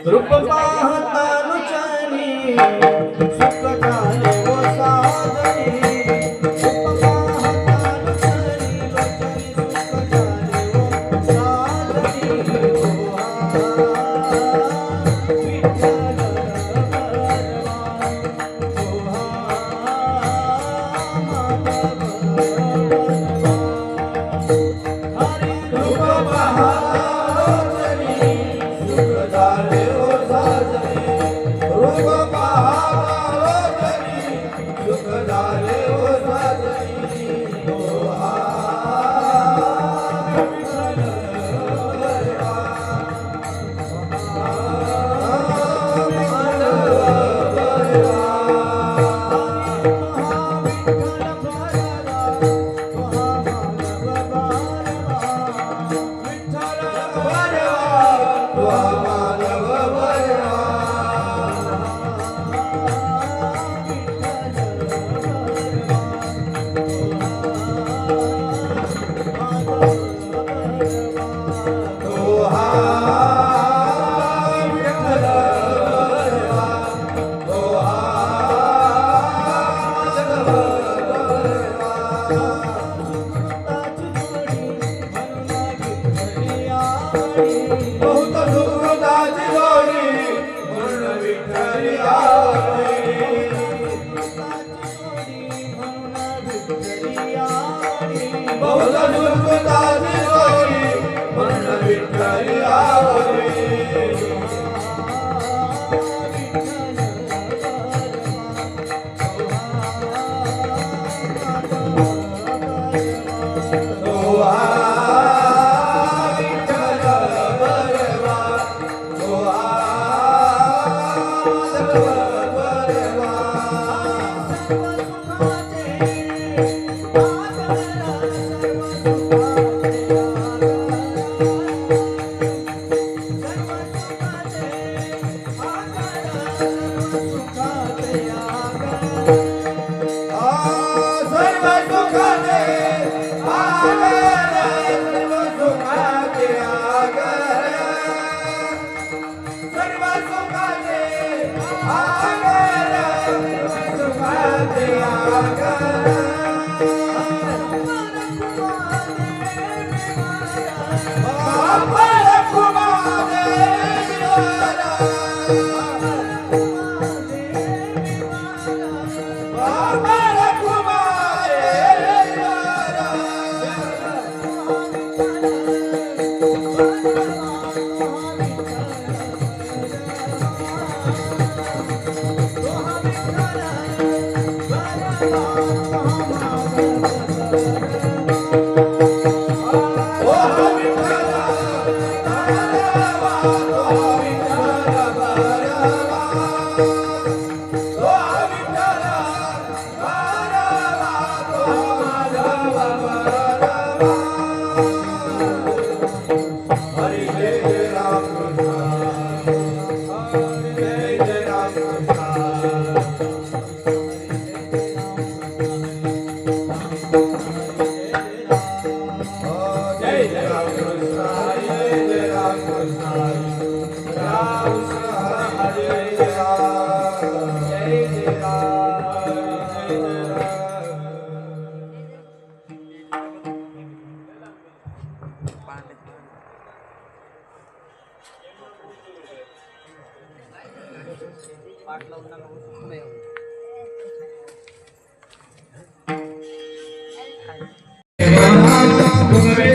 रूप पाहता नुचानी सुख झाले वो साजनी रूप पाहता नुचानी लोचनी सुख झाले वो साजनी विठ्ठल हरी रूप पाहता भगवे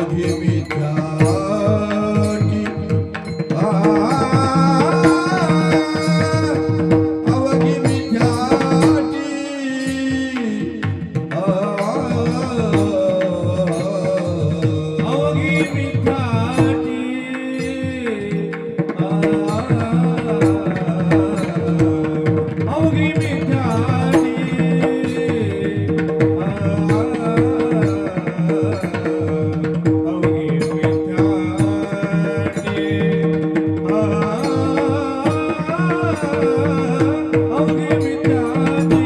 अवघी विद्यार्थी अवघी विद्यार्थी अवघी विद्यार्थी अवघी विद्यार्थी अवघी विद्यार्थी अवघी विद्यार्थी अवघी विद्यार्थी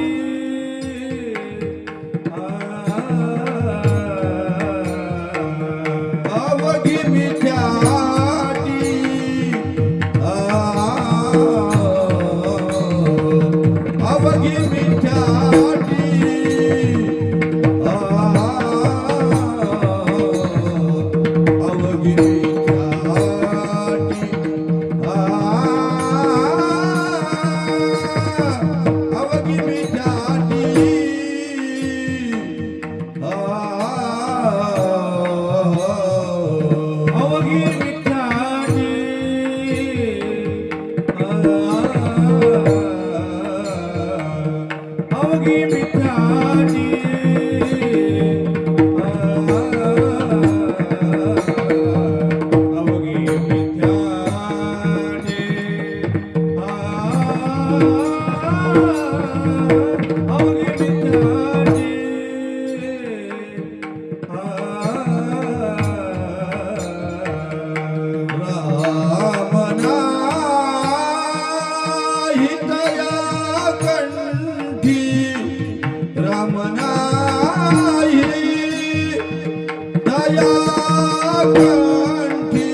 अवघी विद्यार्थी अवघी विद्यार्थी अवघी विद्यार्थी अवघी विद्यार्थी अवघी विद्यार्थी रामनाही दया कंठी रामनाही दया कंठी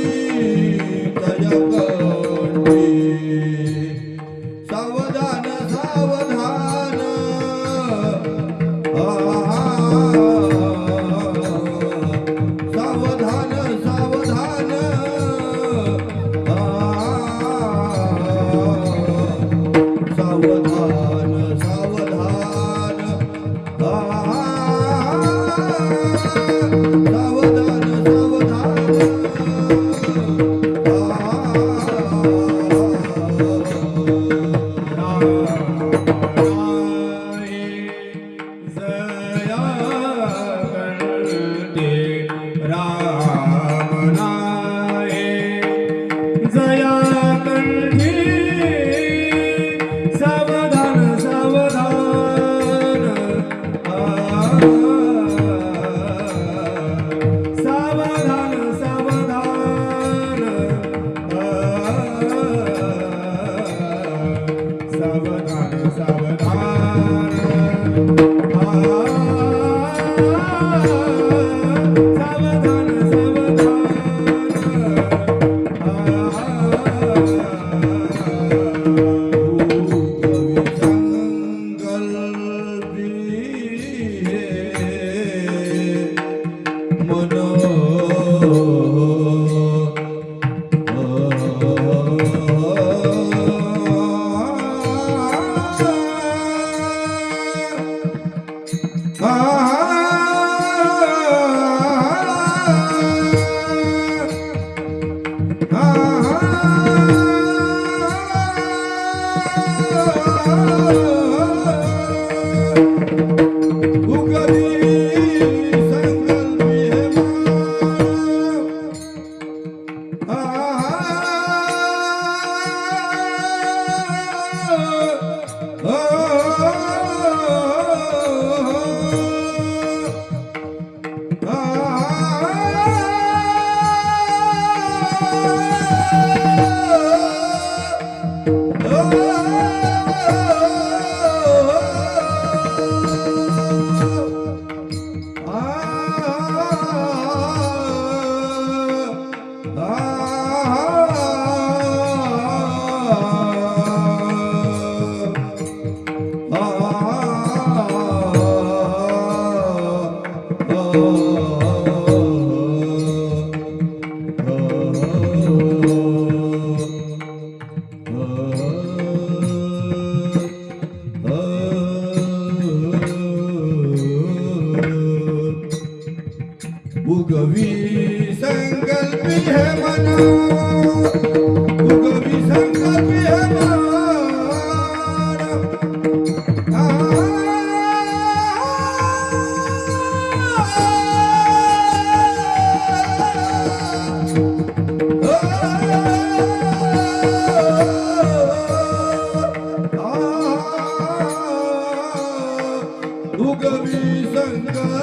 दया कंठी सावधान सावधान सावधान सावधान सावधान सावधान सावधान सावधान संकल्पी है मन उगवी संकल्पी है मन उगवी संकल्पी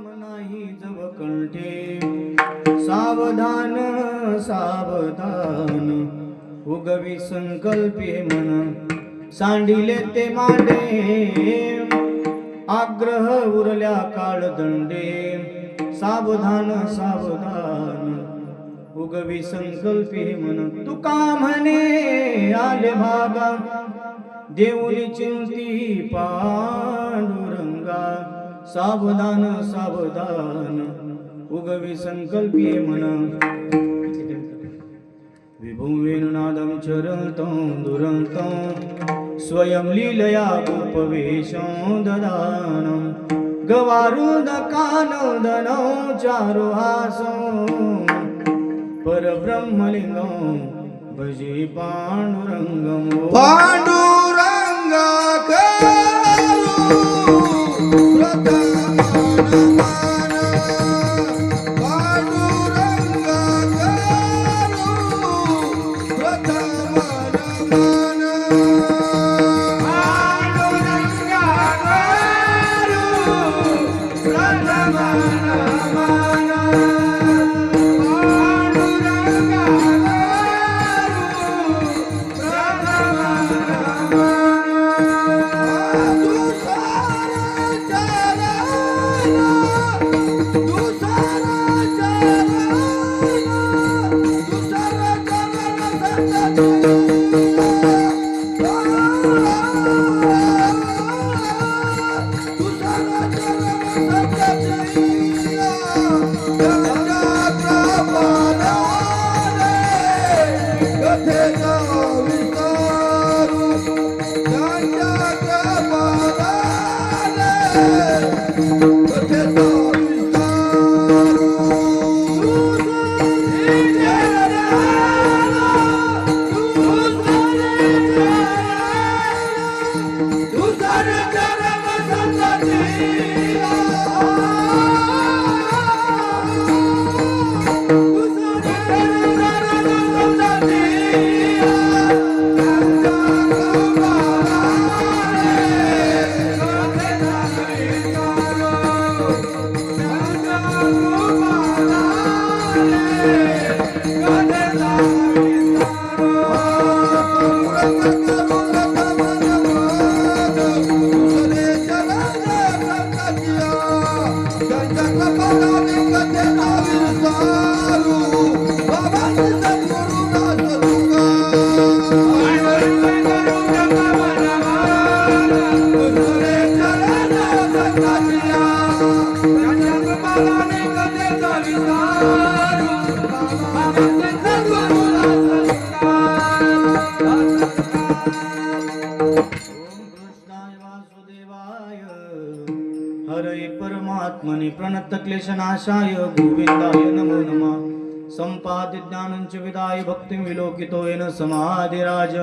नाही जव कंठे सावधान सावधान उगवी संकल्पे मन सांडिले ते मांडे आग्रह उरल्या काळदंडे सावधान सावधान उगवी संकल्पे मन तुका म्हणे आले भागा देऊनी चिंती पांडुरंगा सावधान सावधान उगवी संकल्पी मन विभुवेनुनादं चरन्तं दुरन्तं स्वयं लीलया उपवेशं ददानं गवारुदकानोदनं चारुहासं परब्रह्मलिङ्गं भजे पांडुरंगं पांडुरंगा करू प्रथमान पांडुरंगा करू प्रथमान पांडुरंगा करू प्रथमान हरे परमात्मने प्रणत क्लेशनाशाय गोविंदाय नमो नमः संपादि ज्ञानं च विदाय भक्तिं विलोकितो येन समाधिराज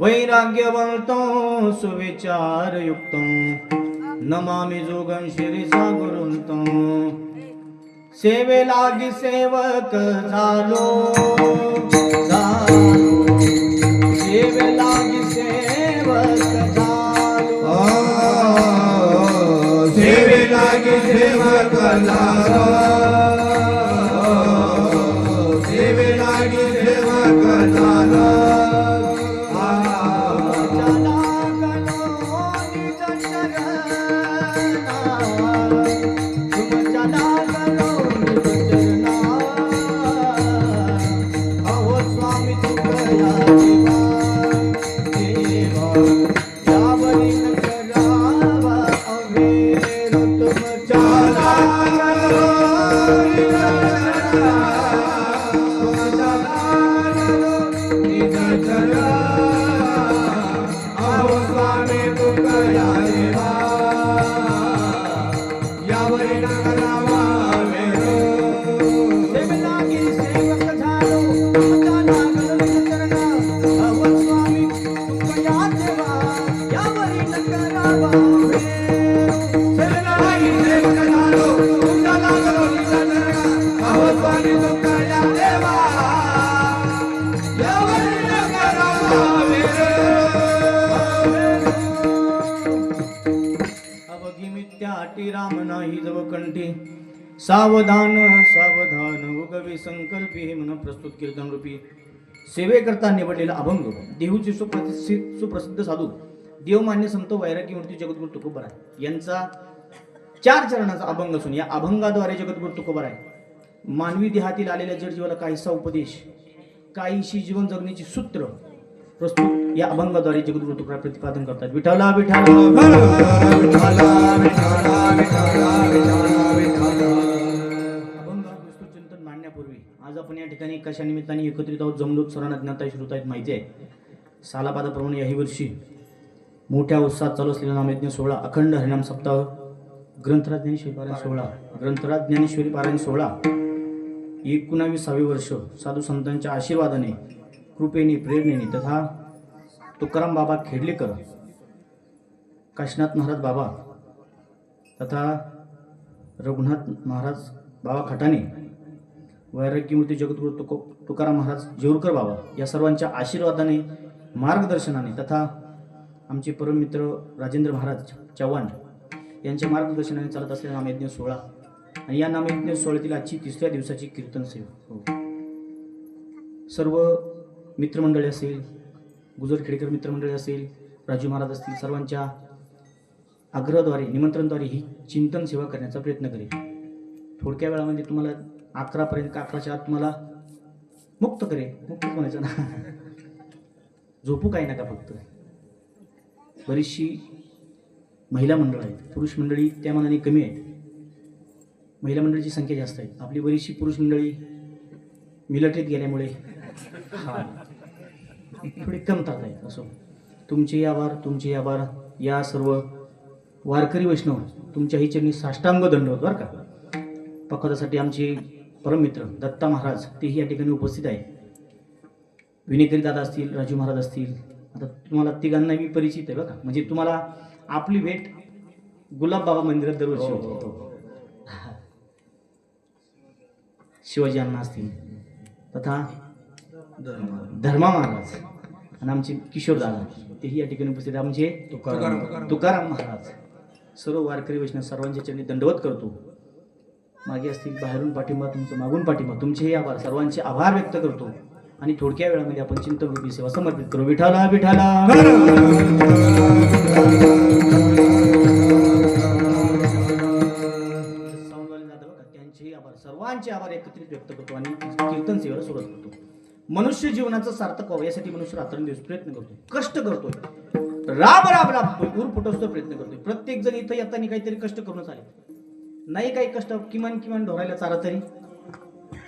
वैराग्यवन्तं सुविचारयुक्तं नमामि जोगं शिरसा गुरुन्तं सेवे लागी सेवक झालो सेवे लागी सेवक झालो सेवे लागे सेवक झालो सेवे लागे सेवक झालो Jala सावधान सावधान उगवी संकल्पी हे म्हणून प्रस्तुत कीर्तन रूपी सेवेकरता निवडलेला अभंग देहूचे सुप्रसिद्ध साधू देवमान्य संत वैरागी मूर्ती जगद्गुरु तुकोबाराय यांचा 4 चरणाचा अभंग असून या अभंगाद्वारे जगद्गुरु तुकोबाराय मानवी देहातील आलेल्या जडजीवाला काहीसा उपदेश काहीशी जीवन जगण्याची सूत्र प्रस्तुत या अभंगाद्वारे जगद्गुरु तुकोबाराय प्रतिपादन करतात. विठ्ठला विठ्ठला अभंग चिंतन मांडण्यापूर्वी आज आपण या ठिकाणी कशा निमित्ताने एकत्रित आहोत जमलोत सर्वांना ज्ञात आहे श्रोत आहेत माहिती आहे. सालापादाप्रमाणे याही वर्षी मोठ्या उत्साहात चालू असलेला नामयज्ञ सोहळा अखंड हरिनाम सप्ताह ग्रंथराज ज्ञानेश्वरी पारायण सोहळा ग्रंथराज ज्ञानेश्वरी पारायण सोहळा 19वे वर्ष साधू संतांच्या आशीर्वादाने कृपेने प्रेरणेने तथा तुकाराम बाबा खेडलेकर काशीनाथ महाराज बाबा तथा रघुनाथ महाराज बाबा खटाणे वैराग्य मूर्ती जगद्गुरु तुकाराम महाराज जेऊरकर बाबा या सर्वांच्या आशीर्वादाने मार्गदर्शनाने तथा आमचे परममित्र राजेंद्र महाराज चव्हाण यांच्या मार्गदर्शनाने चालत असलेला नामयज्ञ सोहळा आणि या नामयज्ञ सोहळ्यातील आजची 3ऱ्या दिवसाची कीर्तन सेवा सर्व मित्रमंडळी असेल गुजर खेडेकर मित्रमंडळी असेल राजू महाराज असतील सर्वांच्या आग्रहाद्वारे निमंत्रणद्वारे ही चिंतन सेवा करण्याचा प्रयत्न करेल. थोडक्या वेळामध्ये तुम्हाला 11पर्यंत 11च्या आत तुम्हाला मुक्त करेल. मुक्त म्हणायचं ना झोपू काही नका फक्त. बरीचशी महिला मंडळ आहेत पुरुष मंडळी त्या मानाने कमी आहेत. महिला मंडळीची संख्या जास्त आहे. आपली बरीचशी पुरुष मंडळी मिलिटरीत गेल्यामुळे थोडी कमतरता आहे. असो तुमचे आभार या सर्व वारकरी वैष्णव तुमच्याही चरणी साष्टांग दंडवत बरं का. पखवादासाठी आमचे परममित्र दत्ता महाराज तेही या ठिकाणी उपस्थित आहे. विनेकरी दादा असतील राजू महाराज असतील. आता तुम्हाला तिघांना मी परिचित आहे बघा. म्हणजे तुम्हाला आपली भेट गुलाब बाबा मंदिरात दरवर्षी होतो. शिवाजी अण्णा असतील तथा धर्मा महाराज आणि आमचे किशोर दादा तेही या ठिकाणी उपस्थित आहे. आमचे तुकाराम महाराज सर्व वारकरी वैष्णव सर्वांच्या चरणी दंडवत करतो. मागे असतील बाहेरून पाठिंबा तुमचं मागून पाठिंबा तुमचेही आभार सर्वांचे आभार व्यक्त करतो आणि थोडक्या वेळामध्ये आपण चिंतन रूपी सेवा समर्पित करू. विठाला विठाला त्यांचेही आभार सर्वांचे आभार एकत्रित व्यक्त करतो आणि कीर्तन सेवेला सुरुवात करतो. मनुष्य जीवनाचं सार्थक व्हावं यासाठी मनुष्य रात्रंदिवस प्रयत्न करतो कष्ट करतोय राबतोय उरफुटवतो प्रयत्न करतोय. प्रत्येक जण इथं येताना काहीतरी कष्ट करूनच आले. नाही काही कष्ट किमान ढोरायला चारा तरी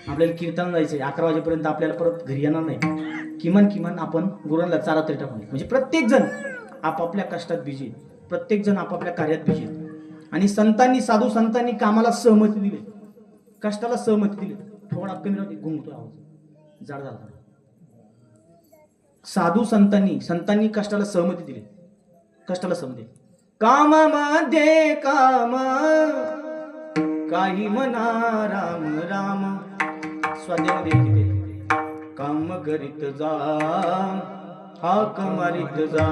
आपल्याला कीर्तन जायचंय 11 वाजेपर्यंत आपल्याला परत घरी येणार नाही. किमान आपण गुरांना चारा तरी टाकू. म्हणजे प्रत्येक जण आपापल्या कष्टात बिजी प्रत्येक जण आपापल्या कार्यात बिजी आणि साधू संतांनी कामाला सहमती दिली कष्टाला सहमती दिली. थोडा कमी राहते घुमतोय आवाज जाड झाला. साधू संतांनी कष्टाला सहमती दिली कामामध्ये काम काही म्हणा राम राम स्वाध्यामध्ये लिहिते काम करीत जा हाक मारीत जा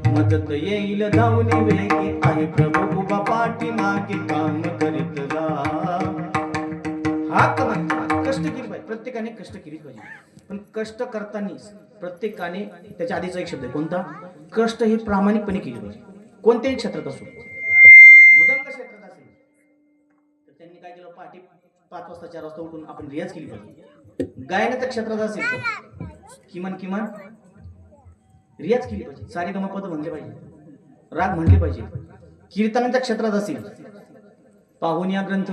मदत येईल धावून वेगी आहे प्रभू उभा पाठी मागे काम करीत जा हाक मारीत जा. कष्ट केली पाहिजे प्रत्येकाने कष्ट केली पाहिजे. पण कष्ट करताना प्रत्येकाने त्याच्या आधीचा एक शब्द आहे कोणता कष्ट हे प्रामाणिकपणे केले पाहिजे. कोणत्याही क्षेत्रात असो मृदंग क्षेत्रात असेल तर त्यांनी काय केलं पहाटे 5 वाजता 4 वाजता उठून आपण रियाज केली पाहिजे. गायनाच्या क्षेत्रात असेल तर किमान रियाज केली पाहिजे. सारेगमपद म्हणले पाहिजे राग म्हणले पाहिजे. कीर्तनाच्या क्षेत्रात असेल पाहून या ग्रंथ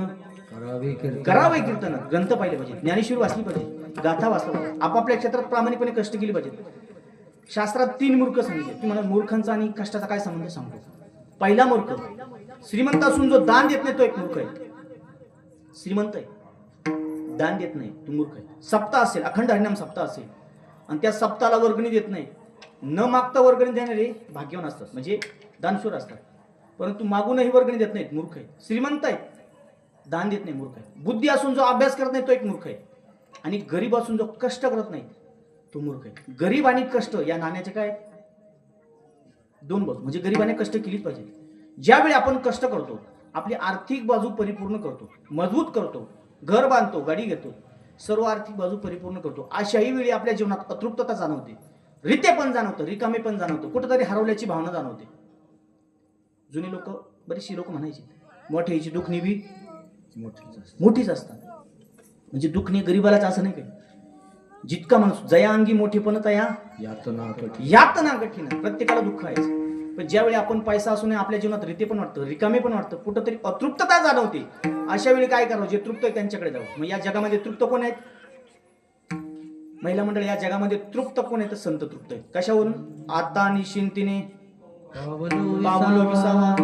करावे कीर्तन ग्रंथ पाहिले पाहिजे. ज्ञानेश्वरी वाचली पाहिजे गाथा वाचला पाहिजे. आपापल्या क्षेत्रात प्रामाणिकपणे कष्ट केले पाहिजेत. शास्त्रात 3 मूर्ख सांगितले. तुम्हाला मूर्खांचा आणि कष्टाचा काय संबंध सांगतो. पहिला मूर्ख श्रीमंत असून जो दान देत नाही तो एक मूर्ख आहे. श्रीमंत आहे दान देत नाही तो मूर्ख आहे. सप्ताह असेल अखंड हरिनाम सप्ताह असेल आणि त्या सप्ताहाला वर्गणी देत नाही न मागता वर्गणी देणारे भाग्यवान असतात म्हणजे दानशूर असतात. परंतु मागूनही वर्गणी देत नाहीत मूर्ख आहे. श्रीमंत आहे दान देत नाही मूर्ख आहे. बुद्धी असून जो अभ्यास करत नाही तो एक मूर्ख आहे आणि गरीब असून जो कष्ट करत नाही तो मूर्ख आहे. गरीब आणि कष्ट या नाण्याचे काय 2 बाजू म्हणजे गरीबाने कष्ट केलीच पाहिजे. ज्यावेळी आपण कष्ट करतो आपली आर्थिक बाजू परिपूर्ण करतो, मजबूत करतो, घर बांधतो, गाडी घेतो, सर्व आर्थिक बाजू परिपूर्ण करतो. अशाही वेळी आपल्या जीवनात अतृप्तता जाणवते, रितेपण जाणवतं, रिकामेपण जाणवतं, कुठेतरी हरवल्याची भावना जाणवते. जुनी लोक, बरीचशी लोक म्हणायची मोठ्याची दुखणी बी मोठीच असतात. म्हणजे दुखणे गरीबालाच असं नाही काही. जितका माणूस जया अंगी मोठेपण तया यातना कठीण. प्रत्येकाला दुःख आहे, पण ज्यावेळी आपण पैसा असून आपल्या जीवनात रिते पण वाटतं, रिकामे पण वाटतं, कुठंतरी अतृप्तता जाणवते, अशा वेळी काय करावं? जे तृप्त आहे त्यांच्याकडे जावं. मग या जगामध्ये तृप्त कोण आहेत? महिला मंडळ. या जगामध्ये तृप्त कोण आहेत? संत तृप्त आहेत. कशावरून? आता निश्चिंतीने पावलो विसावा,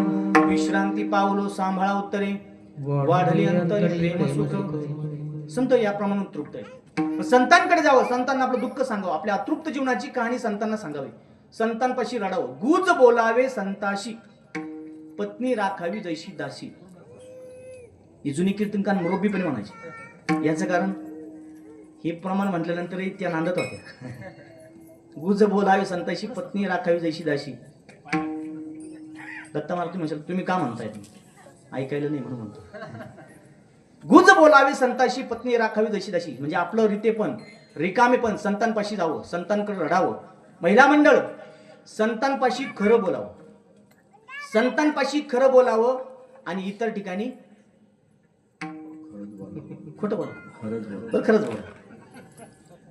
विश्रांती पावलो सांभाळा उत्तरे, वाढली अंतरी प्रेम सुख. संत याप्रमाणे तृप्त आहे. संतांकडे जावं, संतांना आपलं दुःख सांगावं, आपल्या अतृप्त जीवनाची कहाणी संतांना सांगावी, संतांपाशी रडावं. गुज बोलावे संताशी, पत्नी राखावी जैशी दासी. ही जुनी कीर्तनकार मुरब्बीपणे म्हणायची. याचं कारण हे प्रमाण म्हटल्यानंतरही त्या नांदत होत्या. गुज बोलावे संताशी, पत्नी राखावी जैशी दासी. दत्ता मारुती म्हणशाल तुम्ही का म्हणताय? ऐकायला नाही म्हणून म्हणतो. गुज बोलावे संताशी, पत्नी राखावी जशी दासी. म्हणजे आपलं रितेपण, रिकामेपण संतांपाशी जावं, संतांकडे रडावं. महिला मंडळ, संतांपाशी खरं बोलावं, संतांपाशी खरं बोलावं आणि इतर ठिकाणी खोटं बोलावं, खरंच बोलावं.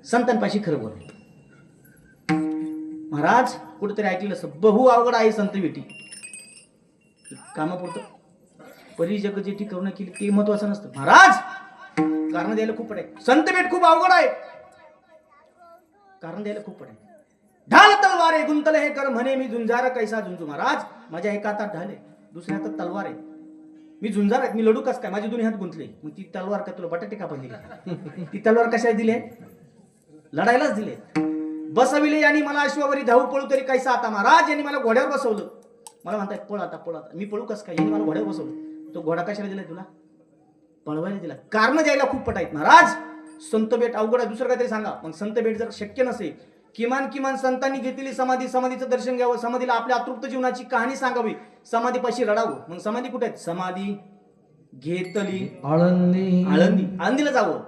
संतांपाशी खरं बोलावं. महाराज कुठेतरी ऐकलेलं असं, बहु अवघड आहे संत भेटी. कामापुरतं परी जग जेठी करुणा केली ते महत्वाचं नसतं महाराज. कारण द्यायला खूप पड आहे. संत भेट खूप अवघड आहे, कारण द्यायला खूप पड आहे. ढाल तलवार आहे गुंतल हे कर म्हणे मी झुंजार कैसा झुंजू. महाराज माझ्या एका हातात ढाल आहे, दुसऱ्या हातात तलवार आहे, मी झुंजार आहे, मी लढू कस काय? माझे दोन्ही हात गुंतले. मग ती तलवार का तुला बटाटे कापा दिली? ती तलवार कशाला दिली? लढायलाच दिले. बसविले यांनी मला अश्वावरी धावू पळू तरी कैसा आता. महाराज यांनी मला घोड्यावर बसवलं, मला म्हणताय पळ आता, पळ आता. मी पळू कस काय? यांनी मला घोड्यावर बसवलं. तो घोडा कशाला दिलाय तुला? पळवायला दिला. कारण द्यायला खूप पट आहेत महाराज. संत भेट अवघड आहे, दुसरं काहीतरी सांगा. मग संत भेट जर शक्य नसेल, किमान संतांनी घेतलेली समाधी, समाधीचं दर्शन घ्यावं, समाधीला आपल्या अतृप्त जीवनाची कहाणी सांगावी, समाधीपाशी रडावं. मग समाधी कुठे आहेत? समाधी घेतली आळंदीला जावं,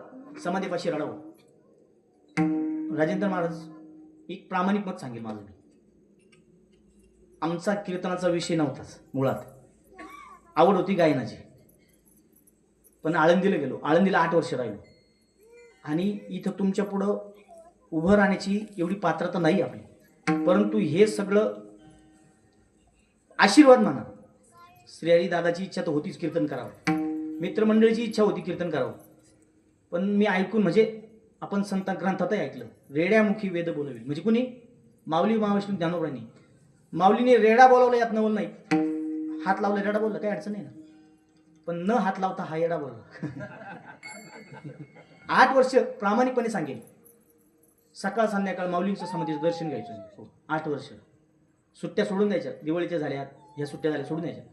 समाधीपाशी रडावं. राजेंद्र महाराज एक प्रामाणिक मत सांगेल माझं. आमचा कीर्तनाचा विषय नव्हताच मुळात, आवड होती गायनाची. पण आळंदीला गेलो, आळंदीला 8 वर्ष राहिलो. आणि इथं तुमच्या पुढं उभं राहण्याची एवढी पात्रता नाही आपली, परंतु हे सगळं आशीर्वाद म्हणा. श्री दादाची इच्छा तर होतीच कीर्तन करावं, मित्रमंडळीची इच्छा होती कीर्तन करावं. पण मी ऐकून, म्हणजे आपण संत ग्रंथातही ऐकलं, रेड्यामुखी वेद बोलवी. म्हणजे कुणी? माऊली महाविष्णू ज्ञानोबांनी. माऊलीने रेडा बोलावला यात नवल नाही, हात लावला रेडा बोलला, काही अडचण नाही ना. पण न हात लावता हा येडा बोलला. 8 वर्ष प्रामाणिकपणे सांगेल, सकाळ संध्याकाळ माऊलींच्या समाधीचं दर्शन घ्यायचं. 8 वर्ष सुट्ट्या सोडून द्यायच्या, दिवाळीच्या झाल्या, ह्या सुट्ट्या झाल्या सोडून द्यायच्या.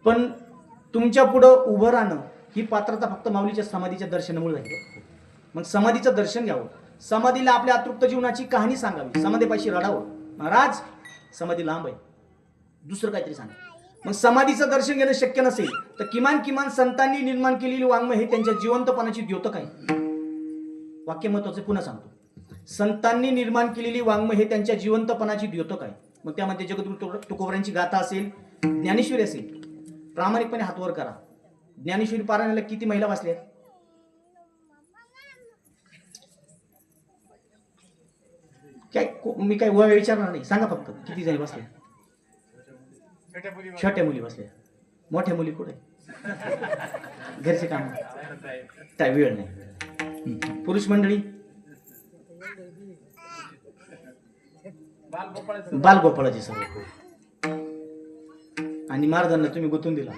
पण तुमच्या पुढं उभं राहणं ही पात्रता फक्त माऊलीच्या समाधीच्या दर्शनामुळे झाली. मग समाधीचं दर्शन घ्यावं, समाधीला आपल्या अतृप्त जीवनाची कहाणी सांगावी, समाधीपाशी रडावं. महाराज समाधी लांब आहे, दुसरं काहीतरी सांगा. मग समाधीचं दर्शन घेणं शक्य नसेल तर किमान संतांनी निर्माण केलेली वाङ्मय हे त्यांच्या जिवंतपणाची द्योतक आहे. वाक्य महत्वाचे पुन्हा सांगतो. संतांनी निर्माण केलेली वाङ्मय हे त्यांच्या जिवंतपणाची द्योतक आहे. मग त्यामध्ये जगद्गुरु तुकोबरांची गाथा असेल, ज्ञानेश्वरी असेल, प्रामाणिकपणे हातवर करा. ज्ञानेश्वरी पारायणाला किती महिला बसल्या? काय मी काय वय विचारणार नाही, सांगा फक्त किती जणी बसल्या? छोट्या मुली बसल्या, मोठ्या मुली कुठे? घरचे काम, काय वेळ नाही. पुरुष मंडळी बालगोपाळाची सवय. आणि महाराजांना तुम्ही गुंतून दिला.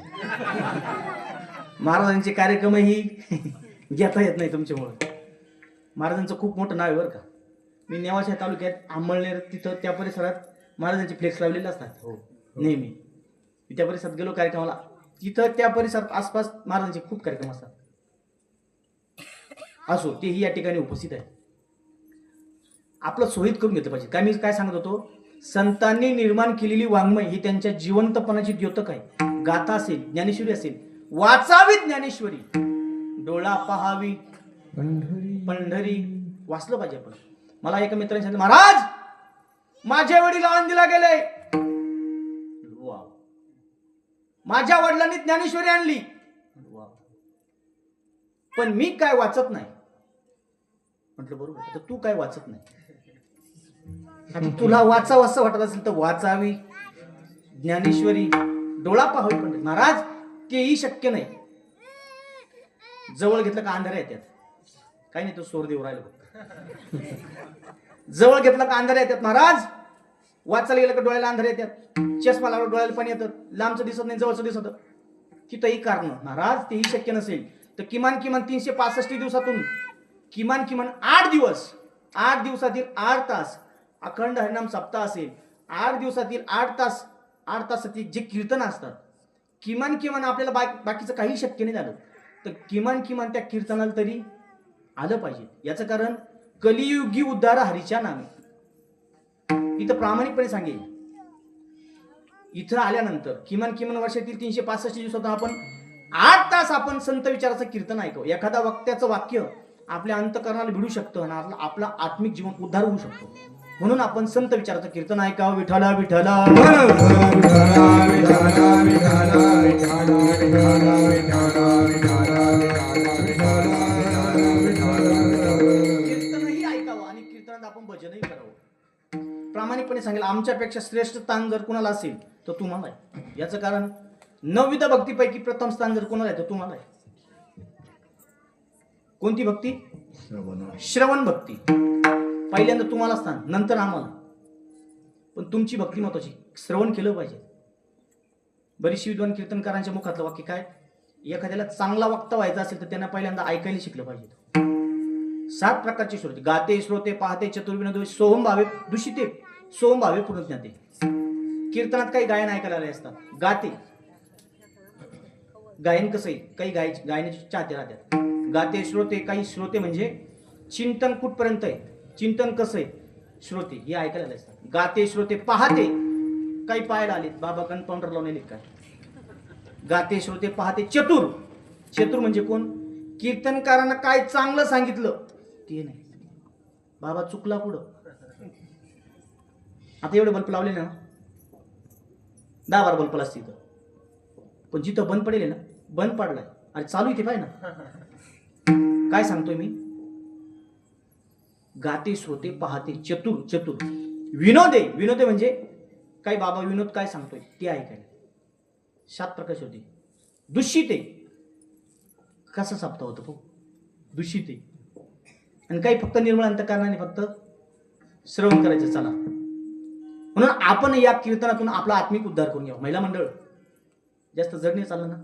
महाराजांचे कार्यक्रमही घेता येत नाही तुमच्यामुळे. महाराजांचं खूप मोठं नाव आहे बरं का. मी नेवाशा तालुक्यात आंबळनेर, तिथं त्या परिसरात महाराजांचे फ्लेक्स लावलेले असतात नेहमी. मी त्या परिसरात गेलो कार्यक्रमाला, तिथं त्या परिसरात आसपास महाराजांचे खूप कार्यक्रम असतात. असो, तेही या ठिकाणी उपस्थित आहे. आपलं सोयीत करून घेतलं पाहिजे. काय मी काय सांगत होतो? संतांनी निर्माण केलेली वाङ्मय ही त्यांच्या जिवंतपणाची द्योतक आहे. गाथा असेल, ज्ञानेश्वरी असेल, वाचावी ज्ञानेश्वरी, डोळा पहावी पंढरी, वाचलं पाहिजे आपण. मला एका मित्राने सांगितलं, महाराज माझे वडील आळंदीला गेले. वाव. माझ्या वडिलांनी ज्ञानेश्वरी आणली. वाव. पण मी काय वाचत नाही. म्हटलं बरोबर, आता तू काय वाचत नाही. आता तुला वाचावं असं वाटत असेल तर वाचावी ज्ञानेश्वरी, डोळा पाहावी पंढरी. महाराज तेही शक्य नाही. जवळ घेतलं का अंधाऱ्या येतात. काही नाही, तो सोर देऊ राहिलो. जवळ घेतलं का अंधाऱ्या येतात महाराज. वाचायला गेलं का डोळ्याला अंधारे येतात, चष्मा लावला डोळ्याला पण येतात, लांबचं दिसत नाही जवळचं दिसत. तिथंही कारण महाराज तेही शक्य नसेल तर किमान 365 दिवसातून किमान 8 दिवस, 8 दिवसातील 8 तास अखंड हरिनाम सप्ताह असेल, 8 दिवसातील 8 तास, 8 तासातील जे कीर्तन असतात, किमान आपल्याला बाकीचं काही शक्य नाही झालं तर किमान त्या कीर्तनाला तरी आलं पाहिजे. याचं कारण कलियुगी उद्धार हरीच्या नामे. इथं प्रामाणिकपणे सांगेल, इथं आल्यानंतर किमान वर्षातील 365 दिवसात आपण 8 तास आपण संत विचाराचं कीर्तन ऐकावं. एखादा वक्त्याचं वाक्य आपल्या अंतकरणाला भिडू शकतं आणि आपला आत्मिक जीवन उद्धार होऊ शकतो. म्हणून आपण संत विचाराचं कीर्तन ऐकावं. विठ्ठला विठ्ठला कीर्तनही ऐकावं आणि कीर्तनात आपण भजनही करावं. प्रामाणिकपणे सांगेल, आमच्यापेक्षा श्रेष्ठ स्थान जर कुणाला असेल तर तुम्हाला आहे. याचं कारण 9 भक्तीपैकी प्रथम स्थान जर कोणाला आहे तर तुम्हाला आहे. कोणती भक्ती? श्रवण भक्ती. पहिल्यांदा तुम्हाला स्थान, नंतर आम्हाला. पण तुमची भक्ती महत्वाची. श्रवण केलं पाहिजे. बरीचशी विद्वान कीर्तनकारांच्या मुखातलं वाक्य काय? एखाद्याला चांगला वक्ता व्हायचा असेल तर त्यांना पहिल्यांदा ऐकायला शिकलं पाहिजे. 7 प्रकारचे श्रोते: गाते, श्रोते, पाहते, चतुर्विनोद, सोहम भावे, दूषिते, सोहम भावे, पुनर्ज्ञाते. कीर्तनात काही गायन ऐकायला आले असतात. गाते, गायन कसं आहे, काही गायनाचे चाहते राहतात. गाते, श्रोते, काही श्रोते म्हणजे चिंतन कुठपर्यंत आहे, चिंतन कसं आहे, श्रोते हे ऐकायला आले असतात. गाते, श्रोते, पाहते, काही पाहायला आलेत, बाबा कन्पाऊंडर लावून आले काय. गाते, श्रोते, पाहते, चतुर. चतुर म्हणजे कोण? कीर्तनकारांना काय चांगलं सांगितलं ते नाही, बाबा चुकला पुढं. आता एवढे बल्ब लावले ना, 10-12 बल्ब असतील तर, पण जिथं बंद पडेल ना, बंद पडलाय अरे चालू इथे पाहिजे ना. काय सांगतोय मी? गाते, श्रोते, पाहते, चतुर. चतुर विनोदे. विनोदे म्हणजे काय, बाबा विनोद काय सांगतोय ते ऐकायला. 7 प्रकार होते. दूषिते, कसं सप्ताह होतं हो, दूषिते. आणि काही फक्त निर्मळ अंतःकरणाने फक्त श्रवण करायचं. चला, म्हणून आपण या कीर्तनातून आपला आत्मिक उद्धार करून घ्यावा. महिला मंडळ जास्त जड नाही चाललं ना,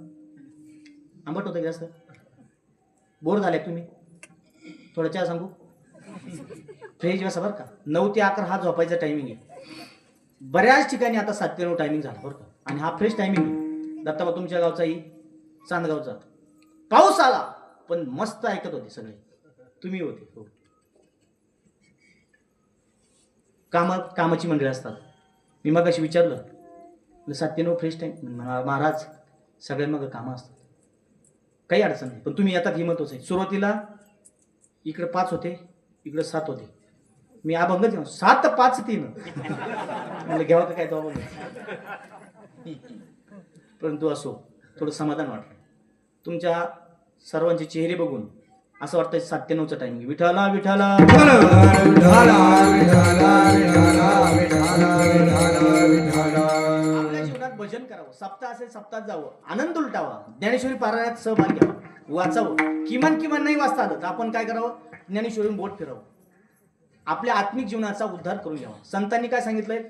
आंबट होतं जास्त, बोर झाले तुम्ही, थोडं चहा सांगू, फ्रेश बसा बरं का. 9 ते 11 हा झोपायचा टायमिंग आहे. बऱ्याच ठिकाणी आता 7 ते 9 टायमिंग झाला बरं का, आणि हा फ्रेश टायमिंग आहे. दत्ताबा तुमच्या गावचाही, चांदगावचा. पाऊस आला पण मस्त ऐकत होते सगळे, तुम्ही होते हो. कामाची मंडळी असतात. मी मगाशी विचारलं 7 ते 9 फ्रेश टाइम. महाराज सगळ्या मग कामं असतात, काही अडचण नाही, पण तुम्ही येतात ही महत्वाचं आहे. सुरुवातीला इकडे 5 होते, इकडे 7 होते. मी अभंग घेऊ 7, 5, 3 मला घ्यावं का काय तो अभंग. परंतु असो, थोडं समाधान वाटलं. तुमच्या सर्वांचे चेहरे बघून असं वाटतं 7 ते 9चा टायमिंग. विठाला विठाला आपल्या जीवनात भजन करावं. सप्ताह असेल सप्ताहात जावं, आनंद उलटावा, ज्ञानेश्वरी पारायणात सहभाग घ्यावा, वाचावं. किमान नाही वाचता आलं तर आपण काय करावं, ज्ञानेश्वरी बोट फिरावं. आपल्या आत्मिक जीवनाचा उद्धार करून घ्यावा. संतांनी काय सांगितलंय?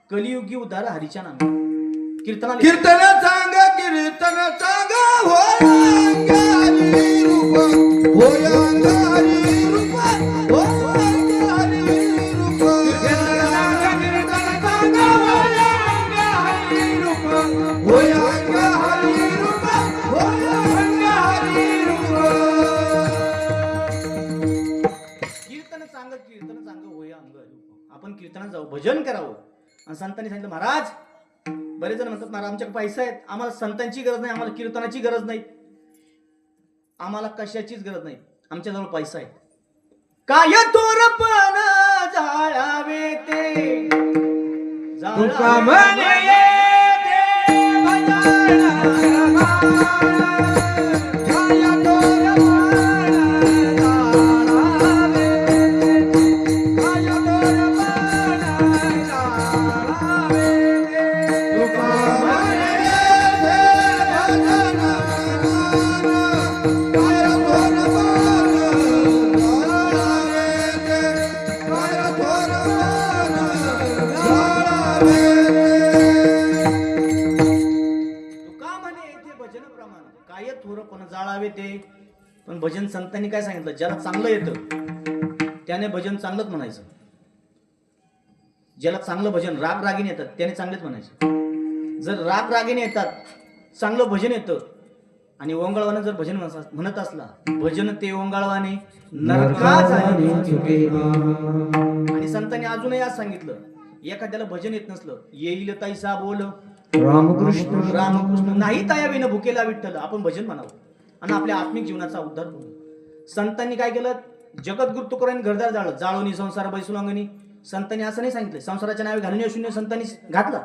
कलियुगी उद्धार हरीच्या नामे. कीर्तन सांग, कीर्तन सांग, होय रूप, होय अंगारी रूप, होय अंगारी रूप. कीर्तन सांग, कीर्तन सांग, होय अंगारी रूप, होय अंगारी रूप. कीर्तन सांग होय अंग. आपण कीर्तनात जाऊ, भजन करावं. आणि संतांनी सांगितलं, महाराज बरेच जण म्हणतात ना आमच्याकडे पैसा आहे, आम्हाला संतांची गरज नाही, आम्हाला कीर्तनाची गरज नाही, आम्हाला कशाचीच गरज नाही, आमच्याजवळ पैसा आहे. काय थोरपण जाळावे ते तुका म्हणे देव जाणारा काय तोरण जाळावे काय तोरण जाळावे तुका म्हणे देव काय थोरपण जाळावे ते. पण भजन संतांनी काय सांगितलं, ज्याला चांगलं येतं त्याने भजन चांगलंच म्हणायचं. ज्याला चांगलं भजन राग रागीने येतात त्याने चांगलेच म्हणायचे. जर राग रागीने येतात चांगलं भजन येतं आणि ओंगाळवाने जर भजन म्हणत असला, भजन ते ओंगाळवाने नरकात जाणे. आणि संतांनी अजूनही आज सांगितलं, एखाद्याला भजन येत नसलं, येईल तैसा बोल रामकृष्ण रामकृष्ण नाही ताया विन भुकेला विठ्ठल, आपण भजन म्हणावं आणि आपल्या आत्मिक जीवनाचा उद्धार करू. संतांनी काय केलं, जगद्गुरु तुकारामांनी घरदार जाळलं, जाळोनी संसार बैसुलांगणी. संतांनी असं नाही सांगितलं संसाराच्या नावे घालून शून्य संतांनी घातला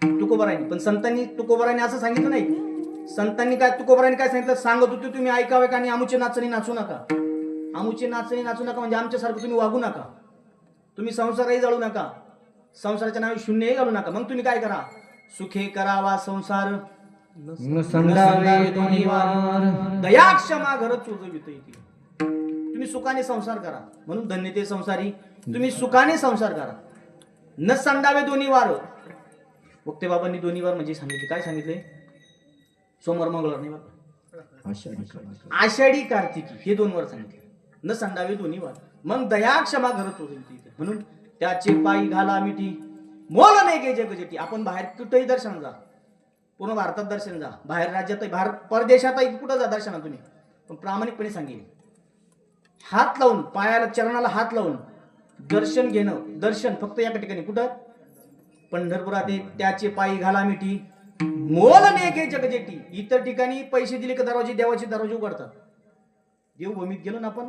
तुकोबारायांनी, पण संतांनी तुकोबारायांनी असं सांगितलं नाही. संतांनी काय तुकोबारायांनी काय सांगितलं, सांगत होते तुम्ही ऐकावे का आणि आमुचे नाचणी नाचू नका. आमुचे नाचणी नाचू नका म्हणजे आमच्यासारखं तुम्ही वागू नका, तुम्ही संसारही जाळू नका, संसाराच्या नावे शून्यही घालू नका. मग तुम्ही काय करा, सुखे करावा संसार न संडावे दोन्ही वार दया क्षमा घर चोजवित येते. तुम्ही सुखाने संसार करा, म्हणून धन्य ते संसारी. तुम्ही सुखाने संसार करा, न संडावे दोन्ही वार. वक्ते बाबांनी दोन्ही वार म्हणजे सांगितले, काय सांगितले, सोमवार मंगळवार नाही बाबा, आषाढी कार्तिकी हे 2 वार सांगितले. न संडावे दोन्ही वार, मग दया क्षमा घर चोजवित येते. म्हणून त्याचे पायी घाला मिठी मोल नाही गे जगजेटी. आपण बाहेर कुठेही दर्शन जा, पूर्ण भारतात दर्शन जा, बाहेर राज्यातही बाहेर परदेशातही कुठं जा दर्शना तुम्ही, पण प्रामाणिकपणे सांगेल, हात लावून पायाला चरणाला हात लावून दर्शन घेणं. दर्शन फक्त या ठिकाणी कुठं, पंढरपुरात त्याचे पायी घाला मिठी मोल नाही गे जगजेटी. इतर ठिकाणी पैसे दिले का दरवाजे देवाचे दरवाजे उघडतात. देवभूमीत गेलो ना आपण,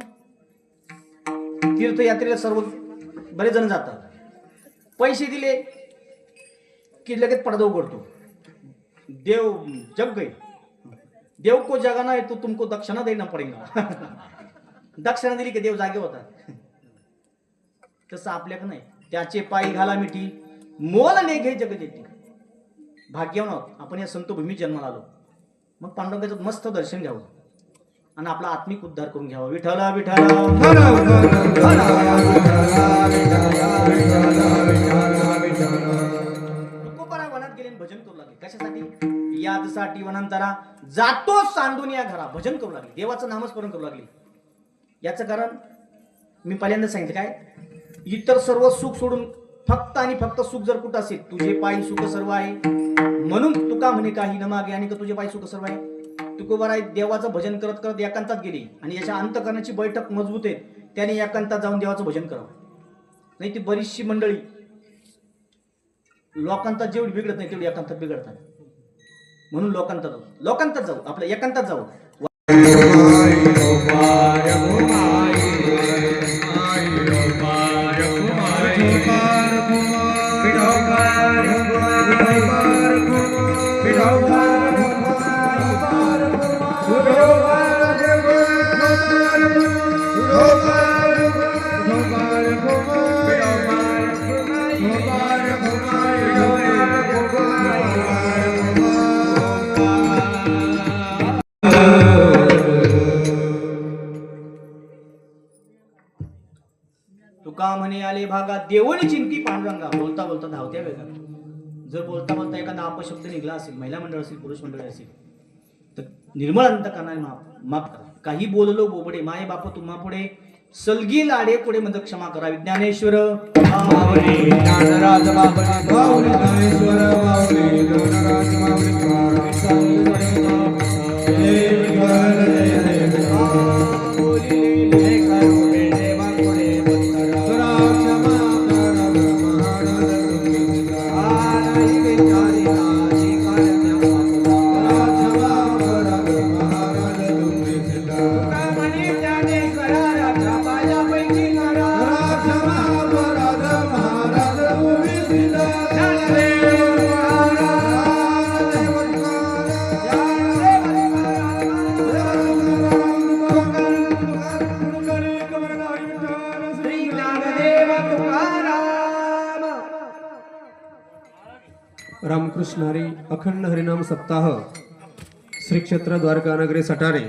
तीर्थयात्रेला सर्व बरेच जण जातात, पैसे दिले की लगेच पडदा उघडतो. देव जग गए, देव को जगाना है तो तुमको दक्षिणा देना पडेगा. दक्षिणा दिली की देव जागे होतात. तसं आपल्याकडे नाही, त्याचे पायी घाला मिठी मोल नाही घे जगजेटी. भाग्यवान आहोत आपण या संत भूमीत जन्माला आलो, मग पांडुरंगाचं मस्त दर्शन घ्यावं आणि आपला आत्मिक उद्धार करून घ्यावा. विठ्ठला विठ्ठला तुकोबारा वनात गेले भजन करू लागले. कशासाठी, यादसाठी वनांतरा जातो सांडून या घरा. भजन करू लागले, देवाचं नामस्मरण करू लागले. याचं कारण मी पहिल्यांदा सांगितलं, काय इतर सर्व सुख सोडून फक्त आणि फक्त सुख जर कुठं असेल, तुझे पायी सुख सर्व आहे, म्हणून तुका म्हणे काही न मागे आणि का तुझे पायी सुख सर्व आहे. तुकोबाराय देवाचं भजन करत करत एकांतात गेली आणि याच्या अंतकरणाची बैठक मजबूत आहे, त्याने एकांतात जाऊन देवाचं भजन करावं. नाही ती बरीचशी मंडळी लोकांतात जेवढी बिघडत नाही तेवढी एकांतात बिघडतात. म्हणून लोकांतात जाऊ आपल्या एकांतात जाऊ. तुका म्हणे आले भागात देवणी चिंती पांडुरंगा. बोलता बोलता धावत्या वेगात. जर बोलता बोलता एखादा अपशब्द निघला असेल, महिला मंडळ असेल, पुरुष मंडळ असेल, तर निर्मळ अंतकरणाने माफ करा. काही बोललो बोबडे माये बाप तुम्हा पुढे सलगी लाडे पुढे म्हणजे क्षमा करा. विज्ञानेश्वर ज्ञानराज बाबळे बावळे ज्ञानेश्वर बावळे ज्ञानराज बावळे रामकृष्ण हरी अखंड हरिनाम सप्ताह श्री क्षेत्र द्वारका नगरी सटाणे